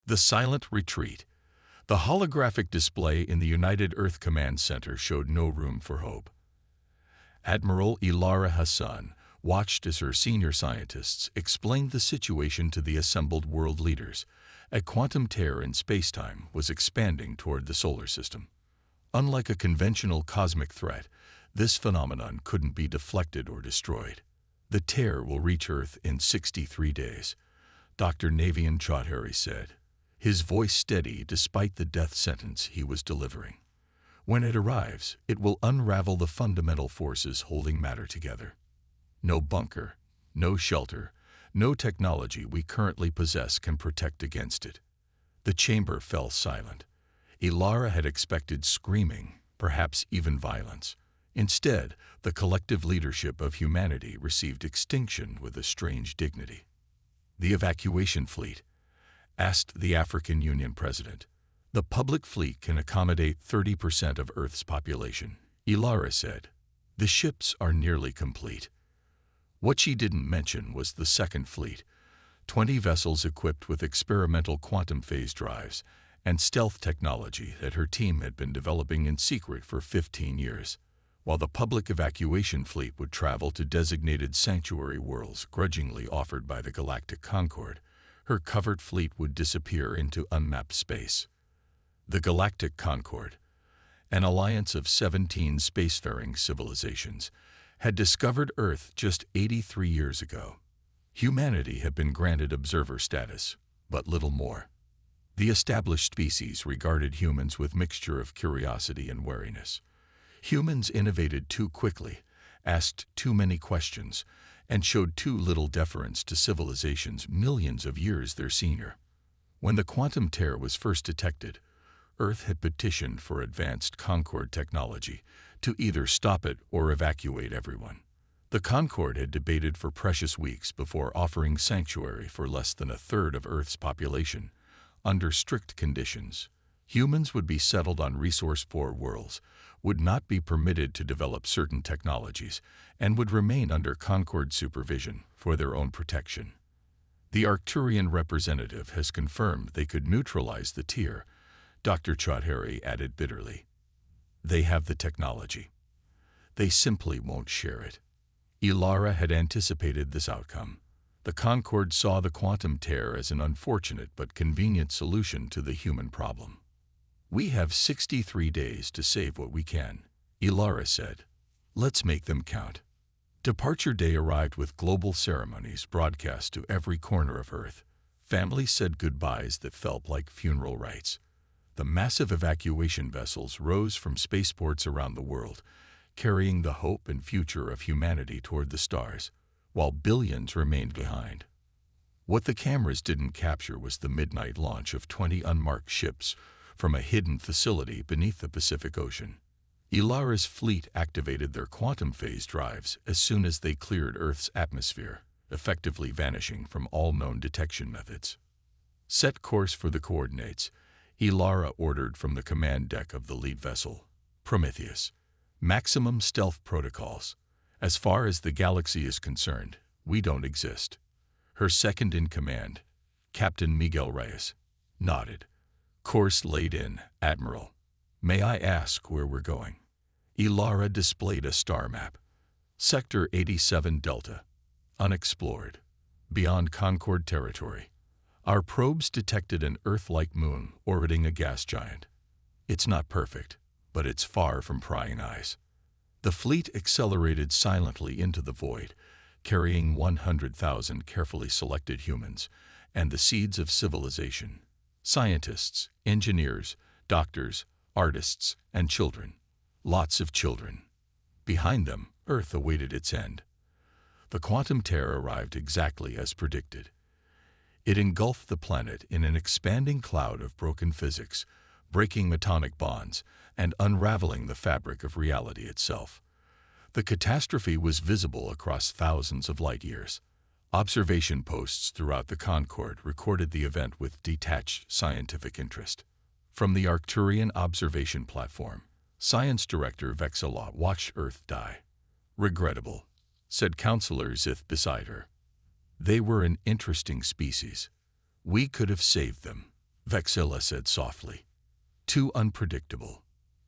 The silent retreat. The holographic display in the United Earth Command Center showed no room for hope. Admiral Ilara Hassan watched as her senior scientists explained the situation to the assembled world leaders. A quantum tear in spacetime was expanding toward the solar system. Unlike a conventional cosmic threat, this phenomenon couldn't be deflected or destroyed. The tear will reach Earth in 63 days, Dr. Navian Chaudhary said, his voice steady despite the death sentence he was delivering. When it arrives, it will unravel the fundamental forces holding matter together. No bunker, no shelter, no technology we currently possess can protect against it. The chamber fell silent. Ilara had expected screaming, perhaps even violence. Instead, the collective leadership of humanity received extinction with a strange dignity. The evacuation fleet, asked the African Union president. The public fleet can accommodate 30% of Earth's population, Ilara said. The ships are nearly complete. What she didn't mention was the second fleet, 20 vessels equipped with experimental quantum phase drives and stealth technology that her team had been developing in secret for 15 years. While the public evacuation fleet would travel to designated sanctuary worlds grudgingly offered by the Galactic Concord, her covered fleet would disappear into unmapped space. The Galactic Concord, an alliance of 17 spacefaring civilizations, had discovered Earth just 83 years ago. Humanity had been granted observer status, but little more. The established species regarded humans with mixture of curiosity and wariness. Humans innovated too quickly, asked too many questions, and showed too little deference to civilizations millions of years their senior. When the quantum tear was first detected, Earth had petitioned for advanced Concord technology to either stop it or evacuate everyone. The Concord had debated for precious weeks before offering sanctuary for less than a third of Earth's population. Under strict conditions, humans would be settled on resource-poor worlds, would not be permitted to develop certain technologies, and would remain under Concord supervision for their own protection. The Arcturian representative has confirmed they could neutralize the tear, Dr. Chaudhary added bitterly. They have the technology. They simply won't share it. Ilara had anticipated this outcome. The Concord saw the quantum tear as an unfortunate but convenient solution to the human problem. We have 63 days to save what we can, Ilara said. Let's make them count. Departure day arrived with global ceremonies broadcast to every corner of Earth. Families said goodbyes that felt like funeral rites. The massive evacuation vessels rose from spaceports around the world, carrying the hope and future of humanity toward the stars, while billions remained behind. What the cameras didn't capture was the midnight launch of 20 unmarked ships from a hidden facility beneath the Pacific Ocean. Ilara's fleet activated their quantum phase drives as soon as they cleared Earth's atmosphere, effectively vanishing from all known detection methods. Set course for the coordinates, Ilara ordered from the command deck of the lead vessel, Prometheus. Maximum stealth protocols. As far as the galaxy is concerned, we don't exist. Her second-in-command, Captain Miguel Reyes, nodded. Course laid in, Admiral. May I ask where we're going? Ilara displayed a star map. Sector 87 Delta. Unexplored. Beyond Concord territory. Our probes detected an Earth-like moon orbiting a gas giant. It's not perfect, but it's far from prying eyes. The fleet accelerated silently into the void, carrying 100,000 carefully selected humans and the seeds of civilization. Scientists, engineers, doctors, artists, and children. Lots of children. Behind them, Earth awaited its end. The quantum tear arrived exactly as predicted. It engulfed the planet in an expanding cloud of broken physics, breaking atomic bonds and unraveling the fabric of reality itself. The catastrophe was visible across thousands of light years. Observation posts throughout the Concord recorded the event with detached scientific interest. From the Arcturian observation platform, Science Director Vexalot watched Earth die. Regrettable, said Counselor Zith beside her. They were an interesting species. We could have saved them. Vexilla said softly. Too unpredictable.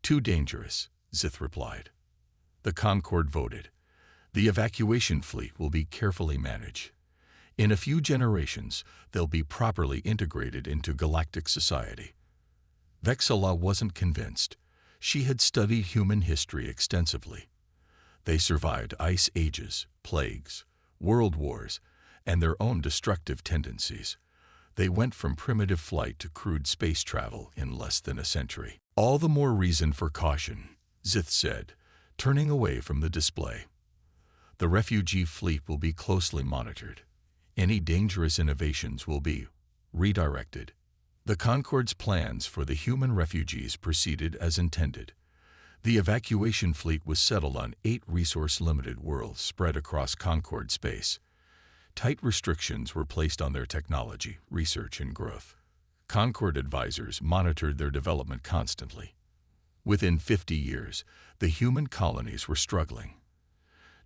Too dangerous, Zith replied. The Concord voted. The evacuation fleet will be carefully managed. In a few generations, they'll be properly integrated into galactic society. Vexilla wasn't convinced. She had studied human history extensively. They survived ice ages, plagues, world wars, and their own destructive tendencies. They went from primitive flight to crude space travel in less than a century. All the more reason for caution, Zith said, turning away from the display. The refugee fleet will be closely monitored. Any dangerous innovations will be redirected. The Concord's plans for the human refugees proceeded as intended. The evacuation fleet was settled on 8 resource-limited worlds spread across Concord space. Tight restrictions were placed on their technology, research, and growth. Concord advisors monitored their development constantly. Within 50 years, the human colonies were struggling.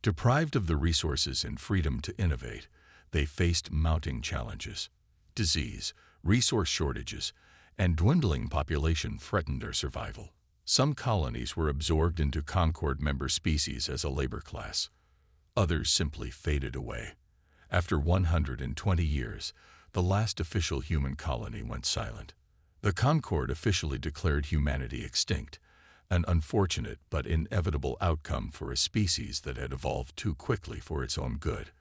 Deprived of the resources and freedom to innovate, they faced mounting challenges. Disease, resource shortages, and dwindling population threatened their survival. Some colonies were absorbed into Concord member species as a labor class. Others simply faded away. After 120 years, the last official human colony went silent. The Concord officially declared humanity extinct, an unfortunate but inevitable outcome for a species that had evolved too quickly for its own good.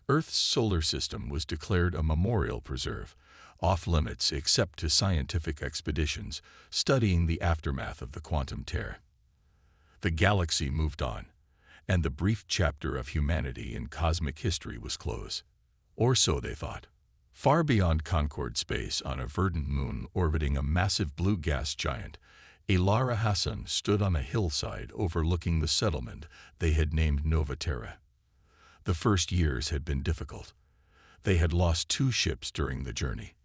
Earth's solar system was declared a memorial preserve, off-limits except to scientific expeditions studying the aftermath of the quantum tear. The galaxy moved on, and the brief chapter of humanity in cosmic history was closed. Or so they thought. Far beyond Concord space, on a verdant moon orbiting a massive blue gas giant, Ilara Hassan stood on a hillside overlooking the settlement they had named Nova Terra. The first years had been difficult. They had lost 2 ships during the journey.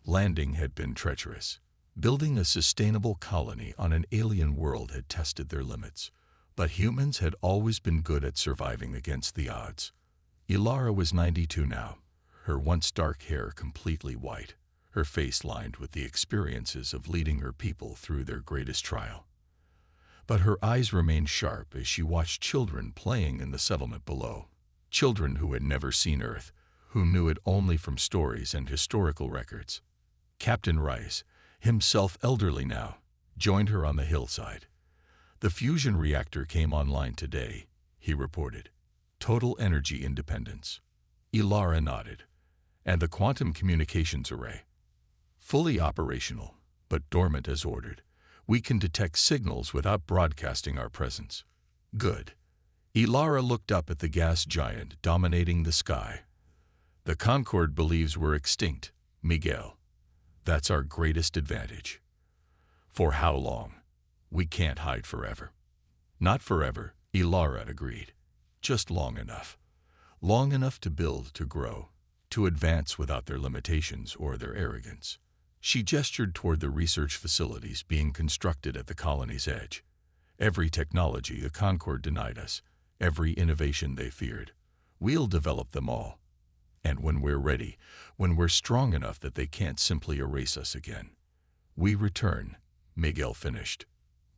Landing had been treacherous. Building a sustainable colony on an alien world had tested their limits. But humans had always been good at surviving against the odds. Ilara was 92 now, her once dark hair completely white, her face lined with the experiences of leading her people through their greatest trial. But her eyes remained sharp as she watched children playing in the settlement below. Children who had never seen Earth, who knew it only from stories and historical records. Captain Rice, himself elderly now, joined her on the hillside. The fusion reactor came online today, he reported. Total energy independence. Ilara nodded. And the quantum communications array. Fully operational, but dormant as ordered. We can detect signals without broadcasting our presence. Good. Ilara looked up at the gas giant dominating the sky. The Concord believes we're extinct, Miguel. That's our greatest advantage. For how long? We can't hide forever. Not forever, Ilara agreed. Just long enough. Long enough to build, to grow, to advance without their limitations or their arrogance. She gestured toward the research facilities being constructed at the colony's edge. Every technology the Concord denied us, every innovation they feared. We'll develop them all. And when we're ready, when we're strong enough that they can't simply erase us again. We return, Miguel finished.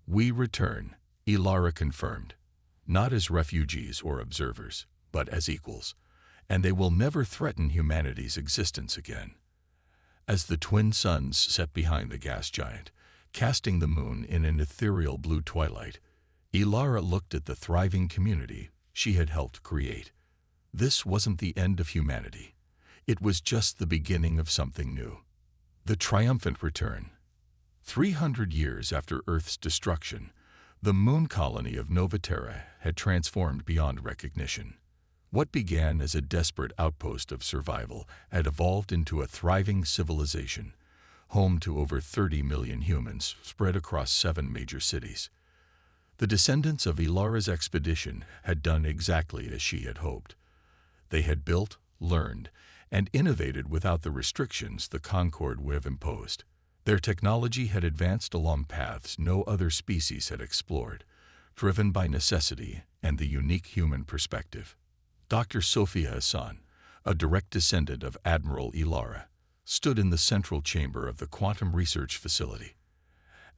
We return, Ilara confirmed. Not as refugees or observers, but as equals. And they will never threaten humanity's existence again. As the twin suns set behind the gas giant, casting the moon in an ethereal blue twilight, Ilara looked at the thriving community she had helped create. This wasn't the end of humanity. It was just the beginning of something new. The triumphant return. 300 years after Earth's destruction, the moon colony of Nova Terra had transformed beyond recognition. What began as a desperate outpost of survival had evolved into a thriving civilization, home to over 30 million humans spread across 7 major cities. The descendants of Ilara's expedition had done exactly as she had hoped. They had built, learned, and innovated without the restrictions the Concord would have imposed. Their technology had advanced along paths no other species had explored, driven by necessity and the unique human perspective. Dr. Sophia Hassan, a direct descendant of Admiral Ilara, stood in the central chamber of the Quantum Research Facility.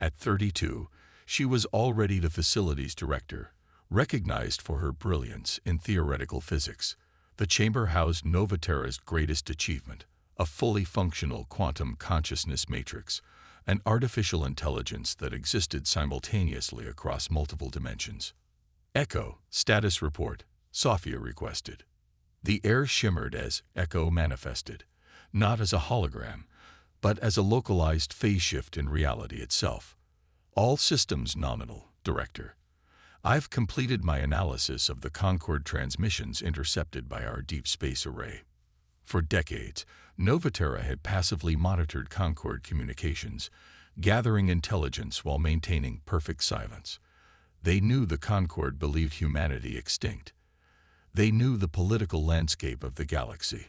At 32, she was already the facility's director, recognized for her brilliance in theoretical physics. The chamber housed Novaterra's greatest achievement, a fully functional quantum consciousness matrix, an artificial intelligence that existed simultaneously across multiple dimensions. Echo, status report, Sophia requested. The air shimmered as Echo manifested, not as a hologram, but as a localized phase shift in reality itself. All systems nominal, Director. I've completed my analysis of the Concorde transmissions intercepted by our deep space array. For decades, Novaterra had passively monitored Concorde communications, gathering intelligence while maintaining perfect silence. They knew the Concorde believed humanity extinct. They knew the political landscape of the galaxy.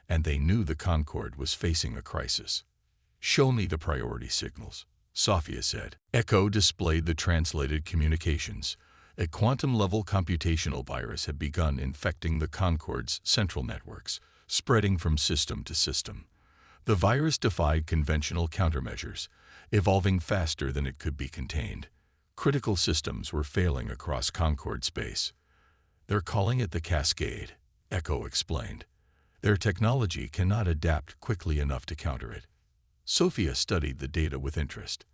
And they knew the Concorde was facing a crisis. "Show me the priority signals," Sophia said. Echo displayed the translated communications. A quantum-level computational virus had begun infecting the Concorde's central networks, spreading from system to system. The virus defied conventional countermeasures, evolving faster than it could be contained. Critical systems were failing across Concorde space. "They're calling it the Cascade," Echo explained. "Their technology cannot adapt quickly enough to counter it." Sophia studied the data with interest,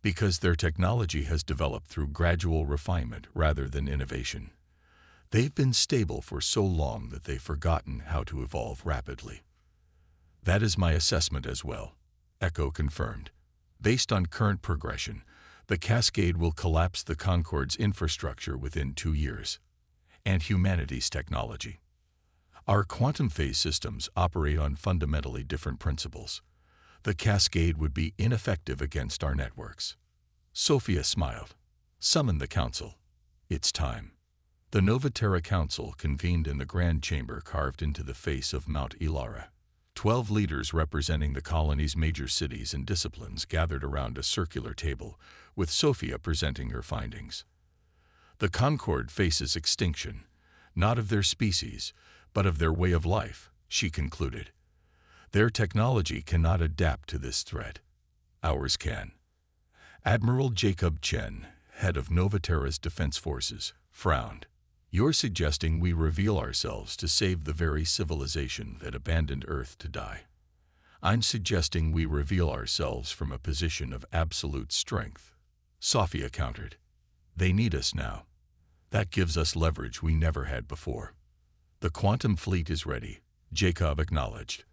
because their technology has developed through gradual refinement rather than innovation. They've been stable for so long that they've forgotten how to evolve rapidly. "That is my assessment as well," Echo confirmed. "Based on current progression, the Cascade will collapse the Concorde's infrastructure within 2 years. And humanity's technology. Our quantum phase systems operate on fundamentally different principles. The Cascade would be ineffective against our networks." Sophia smiled. "Summon the council. It's time." The Novaterra Council convened in the grand chamber carved into the face of Mount Ilara. 12 leaders representing the colony's major cities and disciplines gathered around a circular table, with Sophia presenting her findings. "The Concorde faces extinction, not of their species, but of their way of life," she concluded. "Their technology cannot adapt to this threat. Ours can." Admiral Jacob Chen, head of Novaterra's defense forces, frowned. "You're suggesting we reveal ourselves to save the very civilization that abandoned Earth to die." "I'm suggesting we reveal ourselves from a position of absolute strength," Sophia countered. "They need us now. That gives us leverage we never had before." "The quantum fleet is ready," Jacob acknowledged.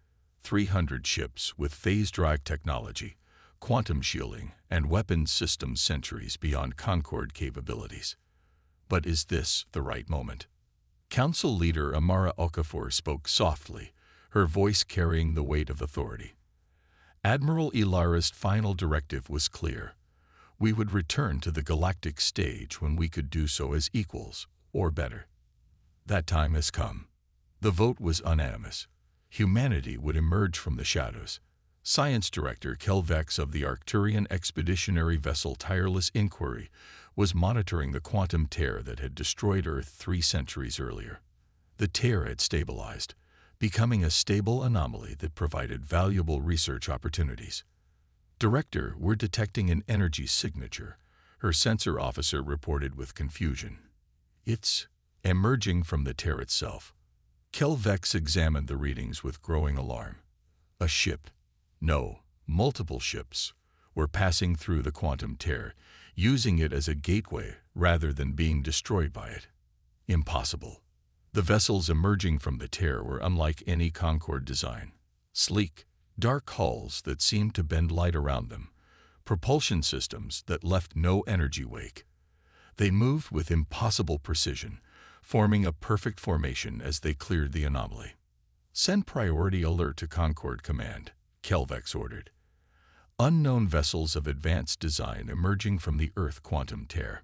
300 ships with phase drive technology, quantum shielding, and weapons systems centuries beyond Concorde capabilities. But is this the right moment? Council leader Amara Okafor spoke softly, her voice carrying the weight of authority. Admiral Ilara's final directive was clear. We would return to the galactic stage when we could do so as equals, or better. That time has come. The vote was unanimous. Humanity would emerge from the shadows. Science Director Kelvex of the Arcturian expeditionary vessel Tireless Inquiry was monitoring the quantum tear that had destroyed Earth 3 centuries earlier. The tear had stabilized, becoming a stable anomaly that provided valuable research opportunities. "Director, we're detecting an energy signature," her sensor officer reported with confusion. "It's emerging from the tear itself." Kelvex examined the readings with growing alarm. A ship, no, multiple ships, were passing through the quantum tear, using it as a gateway rather than being destroyed by it. Impossible. The vessels emerging from the tear were unlike any Concorde design. Sleek, dark hulls that seemed to bend light around them, propulsion systems that left no energy wake. They moved with impossible precision, forming a perfect formation as they cleared the anomaly. "Send priority alert to Concorde Command," Kelvex ordered. "Unknown vessels of advanced design emerging from the Earth quantum tear."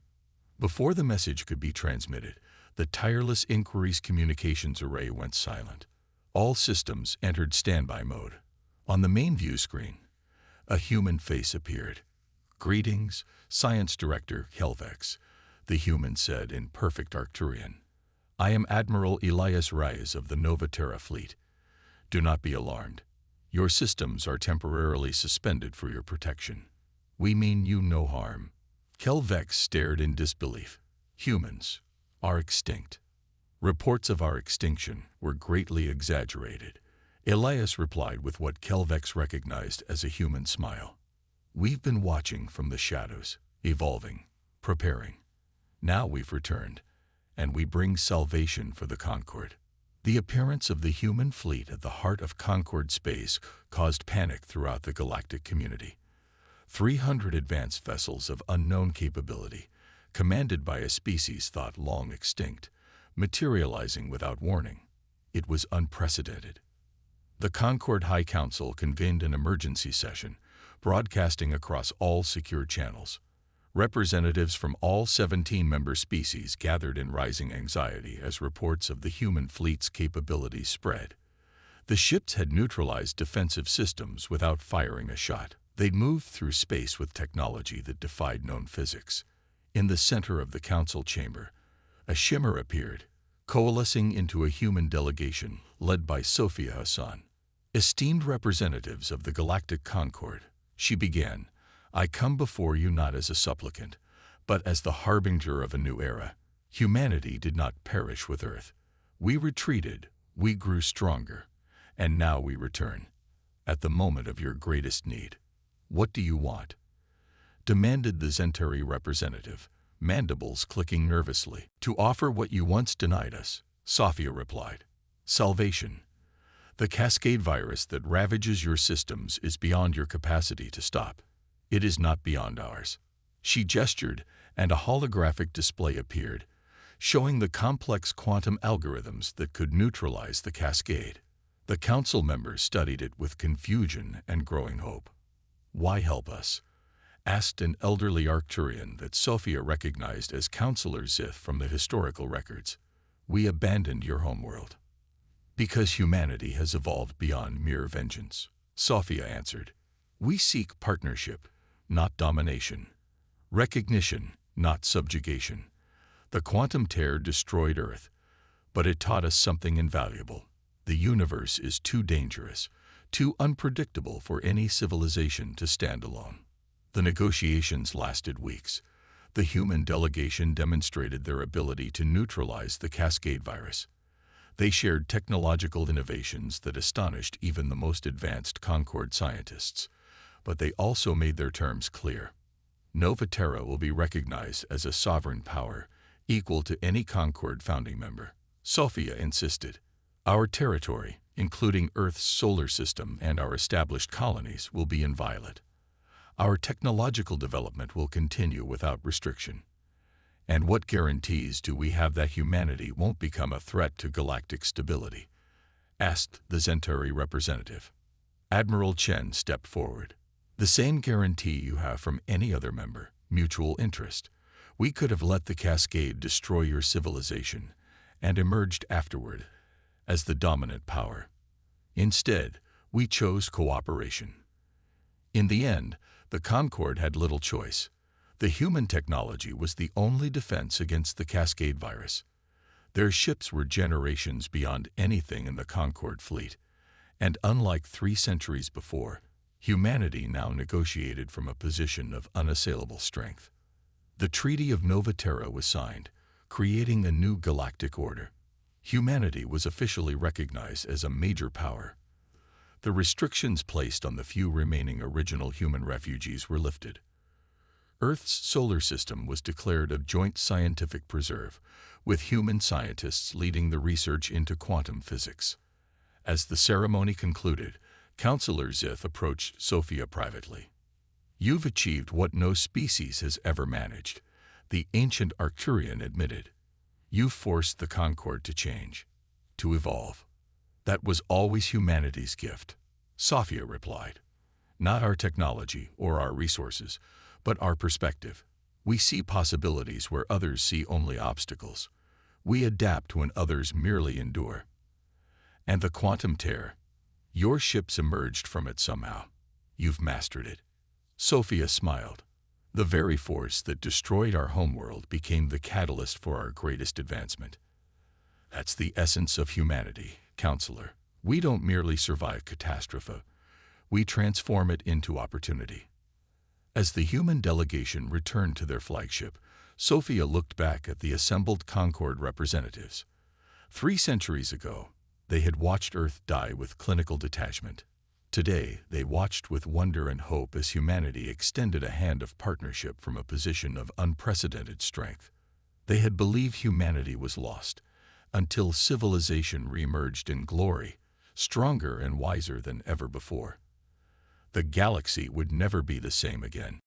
Before the message could be transmitted, the Tireless Inquiry's communications array went silent. All systems entered standby mode. On the main view screen, a human face appeared. "Greetings, Science Director Kelvex," the human said in perfect Arcturian. "I am Admiral Elias Reyes of the Novaterra fleet. Do not be alarmed. Your systems are temporarily suspended for your protection. We mean you no harm. Kelvex stared in disbelief. Humans are extinct. Reports of our extinction were greatly exaggerated. Elias replied with what Kelvex recognized as a human smile. We've been watching from the shadows, evolving, preparing. Now we've returned, and we bring salvation for the Concord. The appearance of the human fleet at the heart of Concord space caused panic throughout the galactic community. 300 advanced vessels of unknown capability, commanded by a species thought long extinct, materializing without warning. It was unprecedented. The Concord High Council convened an emergency session, broadcasting across all secure channels. Representatives from all 17 member species gathered in rising anxiety as reports of the human fleet's capabilities spread. The ships had neutralized defensive systems without firing a shot. They'd moved through space with technology that defied known physics. In the center of the council chamber, a shimmer appeared, coalescing into a human delegation led by Sophia Hassan. Esteemed representatives of the Galactic Concord, she began, I come before you not as a supplicant, but as the harbinger of a new era. Humanity did not perish with Earth. We retreated, we grew stronger, and now we return. At the moment of your greatest need. What do you want? Demanded the Zentari representative, mandibles clicking nervously. To offer what you once denied us, Sophia replied. Salvation. The cascade virus that ravages your systems is beyond your capacity to stop. It is not beyond ours. She gestured, and a holographic display appeared, showing the complex quantum algorithms that could neutralize the cascade. The council members studied it with confusion and growing hope. Why help us? Asked an elderly Arcturian that Sophia recognized as Counselor Zith from the historical records. We abandoned your homeworld. Because humanity has evolved beyond mere vengeance, Sophia answered. We seek partnership, not domination. Recognition, not subjugation. The quantum tear destroyed Earth, but it taught us something invaluable. The universe is too dangerous, too unpredictable for any civilization to stand alone. The negotiations lasted weeks. The human delegation demonstrated their ability to neutralize the cascade virus. They shared technological innovations that astonished even the most advanced Concord scientists, but they also made their terms clear. Nova Terra will be recognized as a sovereign power, equal to any Concord founding member. Sophia insisted. Our territory, including Earth's solar system and our established colonies, will be inviolate. Our technological development will continue without restriction. And what guarantees do we have that humanity won't become a threat to galactic stability? Asked the Zentari representative. Admiral Chen stepped forward. The same guarantee you have from any other member, mutual interest. We could have let the cascade destroy your civilization and emerged afterward as the dominant power. Instead, we chose cooperation. In the end, the Concord had little choice. The human technology was the only defense against the cascade virus. Their ships were generations beyond anything in the Concord fleet, and unlike 3 centuries before, humanity now negotiated from a position of unassailable strength. The Treaty of Nova Terra was signed, creating a new galactic order. Humanity was officially recognized as a major power. The restrictions placed on the few remaining original human refugees were lifted. Earth's solar system was declared a joint scientific preserve, with human scientists leading the research into quantum physics. As the ceremony concluded, Counselor Zith approached Sophia privately. You've achieved what no species has ever managed, the ancient Arcturian admitted. You forced the Concord to change, to evolve. That was always humanity's gift, Sophia replied. Not our technology or our resources, but our perspective. We see possibilities where others see only obstacles. We adapt when others merely endure. And the quantum tear, your ships emerged from it somehow. You've mastered it. Sophia smiled. The very force that destroyed our homeworld became the catalyst for our greatest advancement. That's the essence of humanity, Counselor. We don't merely survive catastrophe. we transform it into opportunity. As the human delegation returned to their flagship, Sophia looked back at the assembled Concord representatives. 3 centuries ago, they had watched Earth die with clinical detachment. Today, they watched with wonder and hope as humanity extended a hand of partnership from a position of unprecedented strength. They had believed humanity was lost, until civilization reemerged in glory, stronger and wiser than ever before. The galaxy would never be the same again.